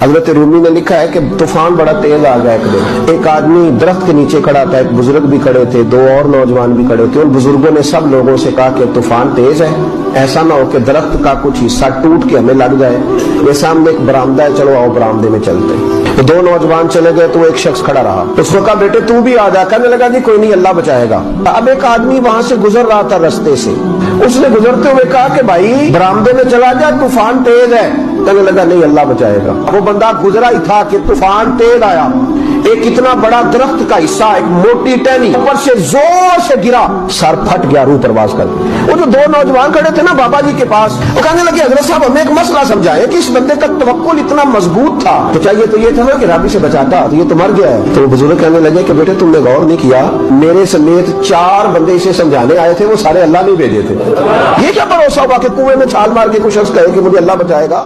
حضرت رومی نے لکھا ہے کہ طوفان بڑا تیز آ گیا ایک دن، ایک آدمی درخت کے نیچے کھڑا تھا، ایک بزرگ بھی کھڑے تھے، دو اور نوجوان بھی کھڑے تھے۔ ان بزرگوں نے سب لوگوں سے کہا کہ طوفان تیز ہے، ایسا نہ ہو کہ درخت کا کچھ حصہ ٹوٹ کے ہمیں لگ جائے، یہ سامنے ایک برآمدہ ہے، چلو آؤ برآمدے میں چلتے ہیں۔ تو دو نوجوان چلے گئے تو ایک شخص کھڑا رہا، اس کو کہا بیٹے تو بھی آ جا، کہنے لگا جی کوئی نہیں اللہ بچائے گا۔ اب ایک آدمی وہاں سے گزر رہا تھا رستے سے، اس نے گزرتے ہوئے کہا کہ بھائی برآمدے میں چلا جا طوفان تیز ہے، کہنے لگا نہیں اللہ بچائے گا۔ وہ بندہ گزرا ہی تھا کہ طوفان تیز آیا، ایک اتنا بڑا درخت کا حصہ، ایک موٹی ٹہنی اوپر سے زور سے گرا، سر پھٹ گیا، روح پرواز کر گئی۔ وہ جو دو نوجوان کھڑے تھے نا بابا جی کے پاس، وہ کہنے لگے حضرت صاحب ہمیں ایک مسئلہ سمجھائے کہ اس بندے کا توکل اتنا مضبوط تھا تو چاہیے تو یہ تھا نا کہ رب سے بچاتا، تو یہ تو مر گیا ہے۔ تو وہ بزرگ کہنے لگے کہ بیٹے تم نے غور نہیں کیا، میرے سمیت 4 بندے اسے سمجھانے آئے تھے، وہ سارے اللہ نہیں بھیجے تھے۔ یہ کیا بھروسہ ہوا کہ کنویں میں چھال مار کے کوئی شخص کہے کہ مجھے اللہ بچائے گا؟